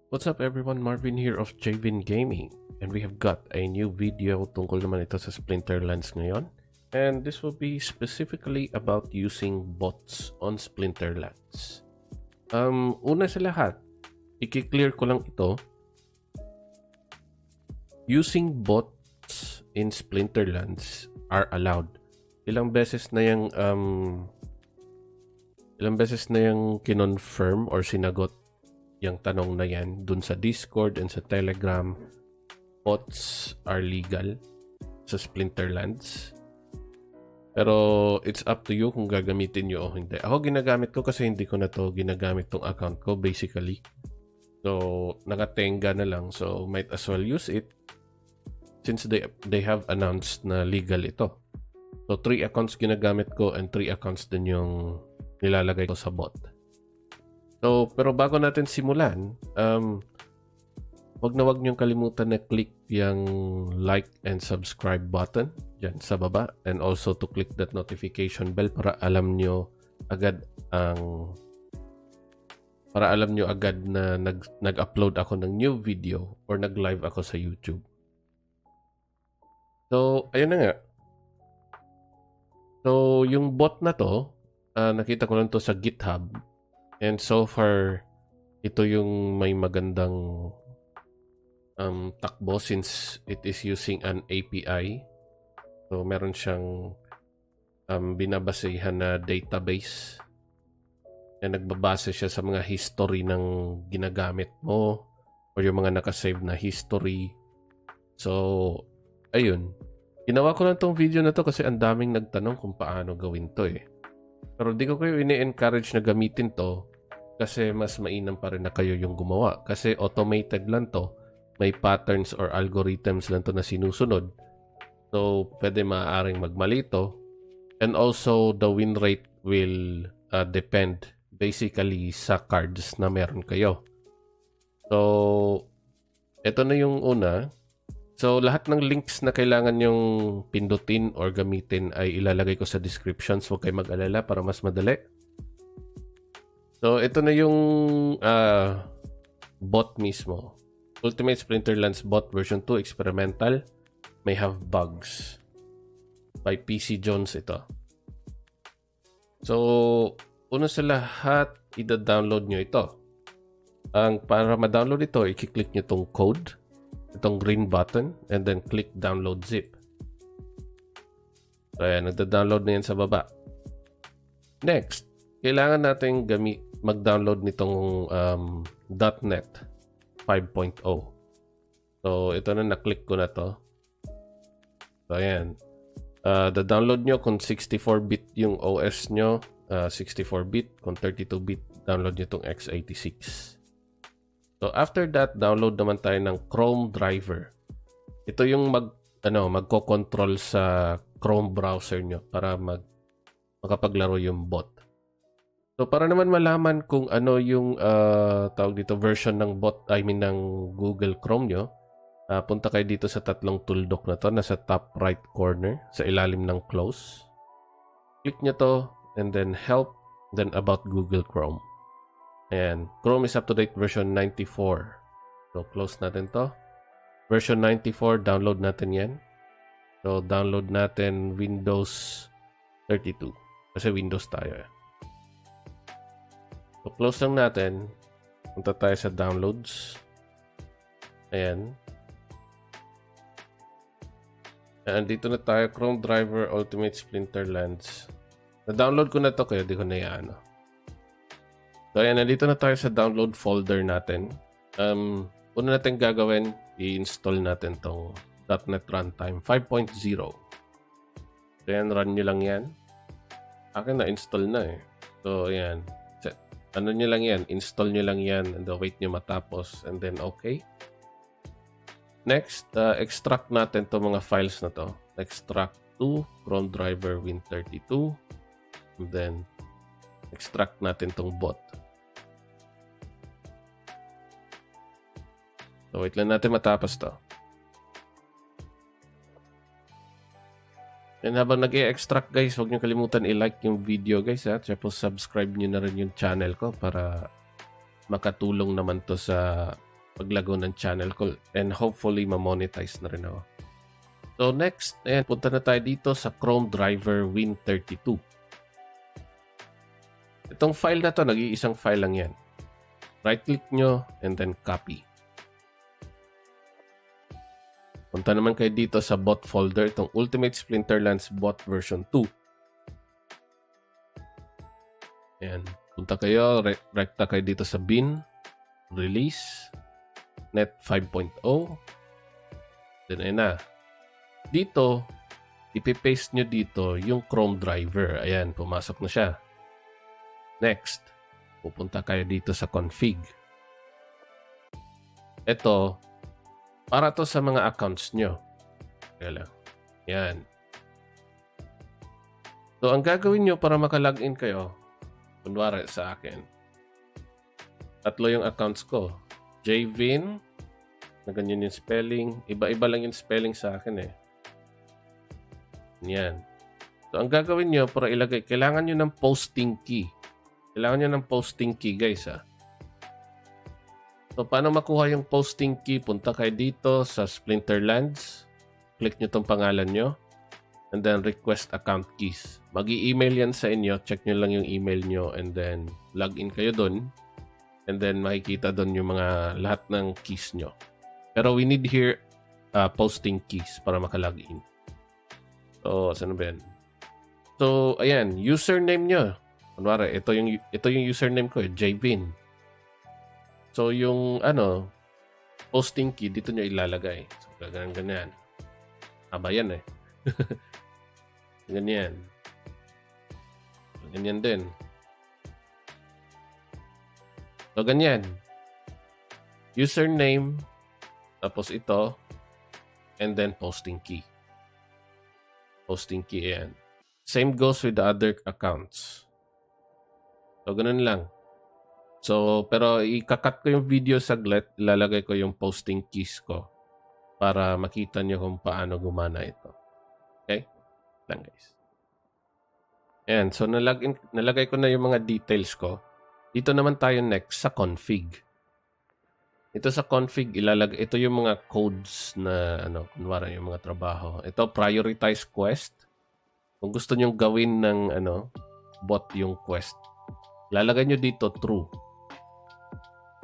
What's up everyone, Marvin here of Javin Gaming, and we have got a new video tungkol naman ito sa Splinterlands ngayon. And this will be specifically about using bots on Splinterlands. Una sa lahat, i-clear ko lang ito. Using bots in Splinterlands are allowed. Ilang beses na yung kinonfirm or sinagot yung tanong na yan dun sa Discord and sa Telegram. Bots are legal sa Splinterlands, pero it's up to you kung gagamitin nyo o hindi. Ako ginagamit ko kasi hindi ko na to ginagamit tong account ko basically, so nakatenga na lang, so might as well use it since they have announced na legal ito. So 3 accounts ginagamit ko and 3 accounts din yung nilalagay ko sa bot. So, pero bago natin simulan, wag niyong kalimutan na click yung like and subscribe button dyan sa baba, and also to click that notification bell para alam nyo agad na nag-upload ako ng new video or nag-live ako sa YouTube. So, ayun na nga. So, yung bot na to, nakita ko lang to sa GitHub. And so far, ito yung may magandang takbo since it is using an API. So, meron siyang binabasehan na database. And nagbabase siya sa mga history ng ginagamit mo or yung mga nakasave na history. So, ayun. Ginawa ko lang tong video na to kasi ang daming nagtanong kung paano gawin to eh. Pero di ko kayo ini-encourage na gamitin to kasi mas mainam pa rin na kayo yung gumawa. Kasi automated lang to. May patterns or algorithms lang to na sinusunod. So, pwede maaaring magmali to. And also, the win rate will depend basically sa cards na meron kayo. So, ito na yung una. So, lahat ng links na kailangan yung pindutin or gamitin ay ilalagay ko sa descriptions. Huwag kayo mag-alala para mas madali. So, ito na yung bot mismo. Ultimate Splinterlands Bot version 2 experimental. May have bugs. By PC Jones ito. So, una sa lahat, ida-download nyo ito. Para ma-download ito, i-click nyo itong code. Itong green button, and then click download zip. So ayan, nagda-download na yan sa baba. Next, kailangan natin mag-download nitong .NET 5.0. So ito na, na-click ko na to. So ayan, da-download nyo kung 64-bit yung OS nyo, 64-bit, kung 32-bit, download nyo itong x86. So after that, download naman tayo ng Chrome driver. Ito yung magko-control sa Chrome browser nyo para makapaglaro yung bot. So para naman malaman kung ano yung tawag dito version ng bot, ng Google Chrome nyo, punta kayo dito sa tatlong tuldok na to, nasa top right corner, sa ilalim ng close. Click nyo to, and then help, then about Google Chrome. And Chrome is up-to-date version 94. So, close natin to. Version 94, download natin yan. So, download natin Windows 32. Kasi Windows tayo. So, close lang natin. Punta tayo sa downloads. Ayan. And dito na tayo. Chrome driver Ultimate Splinterlands. Na-download ko na to kaya di ko na yan. So, ayan, nandito na tayo sa download folder natin. Una natin gagawin, i-install natin tong .NET Runtime 5.0. So, ayan, run nyo lang yan. Akin na-install na eh. So, ayan. Ano nyo lang yan? Install nyo lang yan and wait nyo matapos and then okay. Next, extract natin to mga files na to. Extract to Chrome driver Win32. And then, extract natin tong bot. So, wait lang natin matapos to. And habang nag-e-extract guys, huwag niyo kalimutan i-like yung video guys ha. Tapos subscribe niyo na rin yung channel ko para makatulong naman to sa paglago ng channel ko and hopefully ma-monetize na rin ako. So next, ayan, punta na tayo dito sa Chrome driver Win32. Itong file na to, nag-iisang file lang yan. Right-click nyo and then copy. Punta naman kayo dito sa bot folder, itong Ultimate Splinterlands bot version 2. Ayan. Punta kayo, rekta kayo dito sa bin, release, net 5.0. Then ayan na. Dito, ipipaste nyo dito yung Chrome driver. Ayan, pumasok na siya. Next, pupunta kayo dito sa config. Ito, para to sa mga accounts nyo. Kaya lang. Yan. So, ang gagawin nyo para makalogin kayo, kunwari sa akin, 3 yung accounts ko. Jvin, na ganyan yung spelling. Iba-iba lang yung spelling sa akin eh. Yan. So, ang gagawin nyo para ilagay, kailangan nyo ng posting key. Kailangan nyo ng posting key, guys, ha. So, paano makuha yung posting key? Punta kayo dito sa Splinterlands. Click nyo tong pangalan nyo. And then, request account keys. Mag-i-email yan sa inyo. Check nyo lang yung email nyo. And then, log in kayo dun. And then, makikita dun yung mga lahat ng keys nyo. Pero we need here posting keys para makalogin. So, saan ba yan? So, ayan. Username nyo. Kunwari, ito yung username ko, Jvin. So, yung, posting key, dito nyo ilalagay. So, ganyan. Aba yan eh. Ganyan. Ganyan din. So, ganyan. Username, tapos ito, and then posting key. Posting key, yan. Same goes with the other accounts. So, ganun lang. So, pero ikakat ko yung video saglit, ilalagay ko yung posting keys ko para makita nyo kung paano gumana ito. Okay? Lang guys. Ayan, so nalagay ko na yung mga details ko. Dito naman tayo next sa config. Ito sa config, ito yung mga codes na, kunwari yung mga trabaho. Ito, prioritize quest. Kung gusto nyo gawin ng, bot yung quest, lalagay nyo dito true.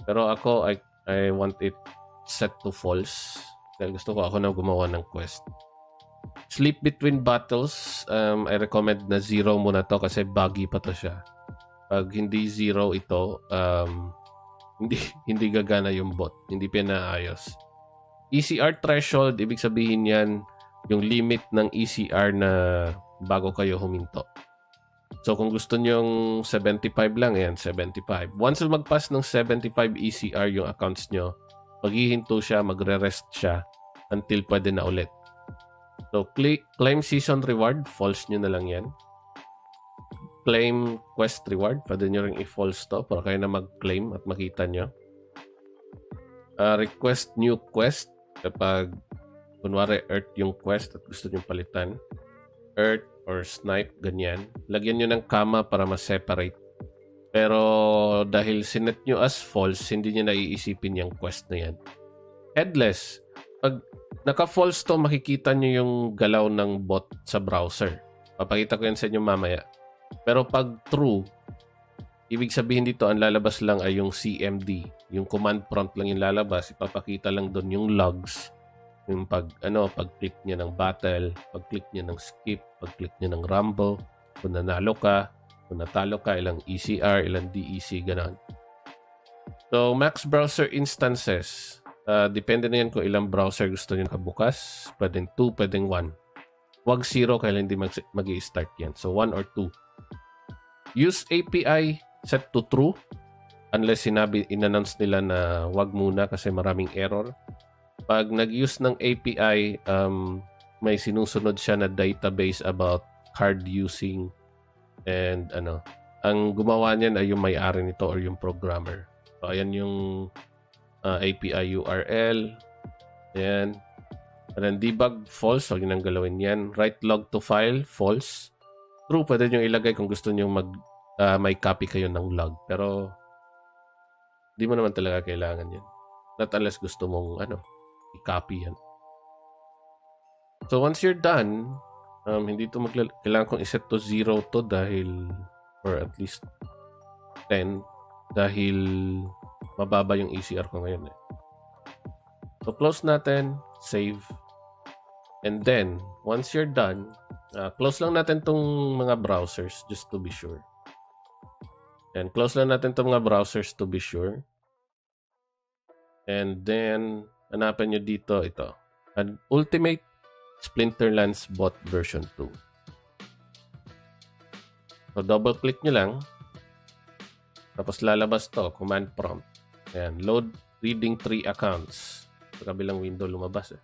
Pero ako, I want it set to false. Dahil gusto ko ako na gumawa ng quest. Sleep between battles, I recommend na 0 muna to kasi buggy pa to siya. Pag hindi 0 ito, hindi gagana yung bot. Hindi pinaayos. ECR threshold, ibig sabihin yan, yung limit ng ECR na bago kayo huminto. So, kung gusto nyong 75 lang, yan, 75. Once magpass ng 75 ECR yung accounts nyo, maghihinto siya, magre-rest siya until pwede na ulit. So, claim season reward, false nyo na lang yan. Claim quest reward, pwede nyo rin i-false to para kayo na mag-claim at makita nyo. Request new quest, kapag kunwari Earth yung quest at gusto nyo palitan. Earth or snipe, ganyan. Lagyan nyo ng comma para ma-separate. Pero dahil sinet nyo as false, hindi nyo naiisipin yung quest na yan. Headless. Pag naka-false to, makikita nyo yung galaw ng bot sa browser. Papakita ko yan sa inyo mamaya. Pero pag true, ibig sabihin dito, ang lalabas lang ay yung CMD. Yung command prompt lang yung lalabas. Ipapakita lang doon yung logs. Yung pag-click niya ng battle, pag-click niya ng skip, pag-click niya ng rumble, kung nanalo ka, kung natalo ka, ilang ECR, ilang DEC, gano'n. So, max browser instances. Depende na yan kung ilang browser gusto nyo nakabukas. Pwedeng 2, pwedeng 1. Huwag 0 kaya hindi mag-i-start yan. So, 1 or 2. Use API set to true. Unless in-announce nila na wag muna kasi maraming error. Pag nag-use ng API, may sinusunod siya na database about card using and ang gumawa niyan ay yung may-ari nito or yung programmer. So, ayan yung API URL. Ayan. And then debug false, huwag nang galawin yan. Write log to file, false. True, pwede nyo ilagay kung gusto nyo may copy kayo ng log. Pero, di mo naman talaga kailangan yan. Not unless gusto mong i-copy yan. So once you're done, hindi to kailangan kong iset to 0 to dahil, or at least 10 dahil mababa yung ECR ko ngayon eh. So close natin, save. And then, once you're done, close lang natin tong mga browsers just to be sure. And close lang natin tong mga browsers to be sure. And then, hanapin nyo dito ito. An Ultimate Splinterlands Bot version 2. So, double click nyo lang. Tapos lalabas to, command prompt. Ayan, load reading 3 accounts. Sa kabilang window lumabas eh.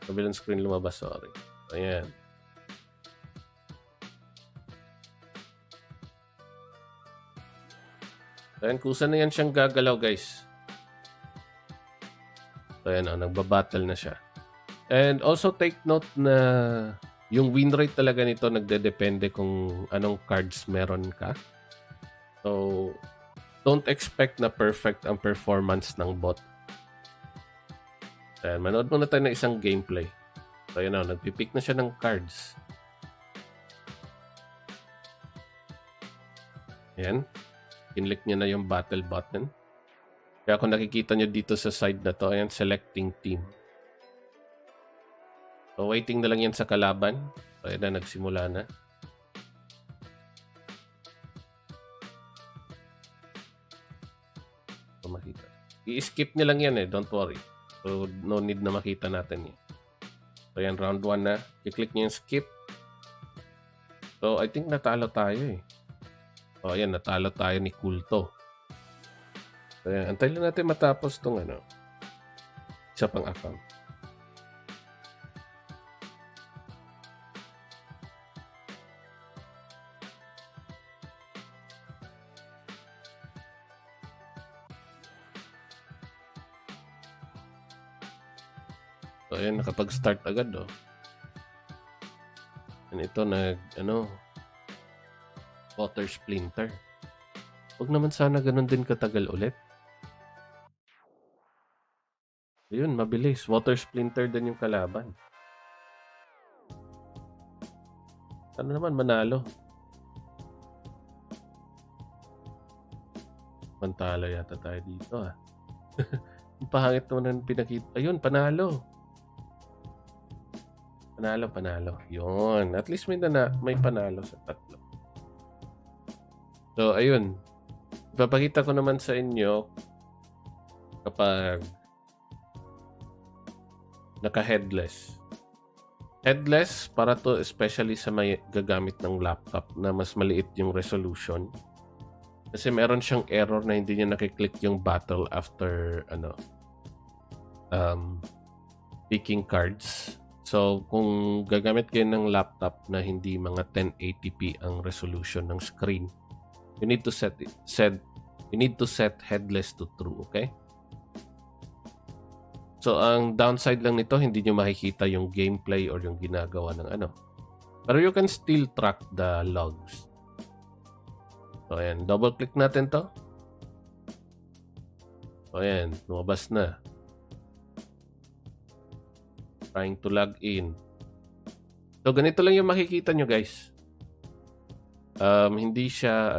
Kabilang screen lumabas, sorry. Ayan. Ayan, kusa na yan siyang gagalaw, guys. So, ayan, nagbabattle na siya. And also take note na yung win rate talaga nito nagdedepende kung anong cards meron ka. So, don't expect na perfect ang performance ng bot. Ayan, manood muna tayo ng isang gameplay. So, ayan o, nagpipick na siya ng cards. Ayan. Kinlik niya na yung battle button. Kaya kung nakikita nyo dito sa side na to, ayan, selecting team. So, waiting na lang yan sa kalaban. So, ayan na, nagsimula na. So, makita. I-skip nyo lang yan eh, don't worry. So, no need na makita natin yan. So, ayan, round 1 na. I-click nyo yung skip. So, I think natalo tayo eh. So, ayan, natalo tayo ni Kulto. So, ayan, antay lang natin matapos itong isa pang account. So, ayan, nakapag-start agad, oh. And ito, water splinter. Huwag naman sana ganun din katagal ulit. Ayun, mabilis. Water splinter din yung kalaban. Ano naman, manalo. Pantalo yata tayo dito, ah. Ang pangit naman ang pinakita. Ayun, panalo. Panalo. Yun. At least may panalo sa tatlo. So, ayun. Ipapakita ko naman sa inyo kapag naka-headless. Headless, para to especially sa may gagamit ng laptop na mas maliit yung resolution. Kasi meron siyang error na hindi niya nakiklik yung battle after picking cards. So, kung gagamit kayo ng laptop na hindi mga 1080p ang resolution ng screen, you need to set headless to true, okay? So, ang downside lang nito, hindi nyo makikita yung gameplay or yung ginagawa ng Pero you can still track the logs. So, ayan. Double-click natin to. So, ayan. Lumabas na. Trying to log in. So, ganito lang yung makikita nyo, guys. Hindi siya,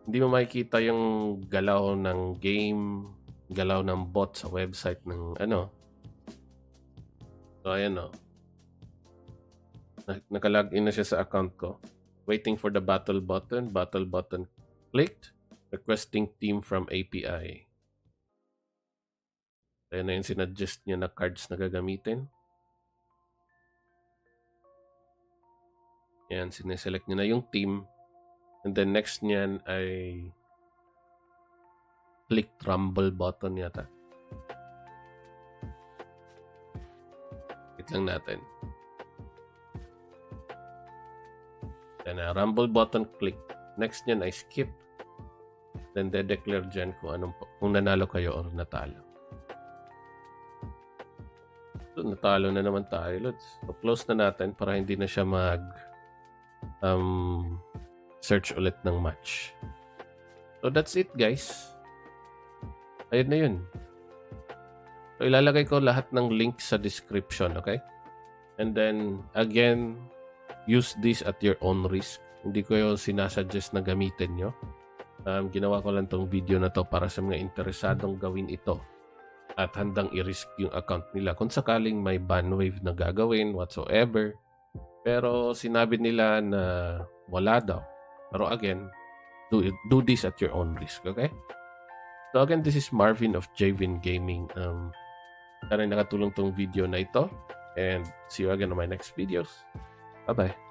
hindi mo makikita yung galaw ng game, galaw ng bot sa website ng So, ayan o. Naka-login na siya sa account ko. Waiting for the battle button. Battle button clicked. Requesting team from API. Ayan na yung sinadjust niya na cards na gagamitin. Ayan, sineselect niya na yung team. And then next niyan ay click rumble button yata. Wait lang natin. Ayan na, rumble button click. Next niyan ay skip. Then de-declare dyan kung nanalo kayo or natalo. So, natalo na naman tayo, Lods. So, close na natin para hindi na siya search ulit ng match. So, that's it, guys. Ayun na yun. So, ilalagay ko lahat ng links sa description, okay? And then, again, use this at your own risk. Hindi ko yung sinasuggest na gamitin nyo. Ginawa ko lang tong video na to para sa mga interesadong gawin ito at handang i-risk yung account nila kung sakaling may ban wave na gagawin whatsoever. Pero sinabi nila na wala daw. Pero again, do this at your own risk, okay? So again, this is Marvin of Javin Gaming. Sana nakatulong tong video na ito, and see you again on my next videos. Bye-bye.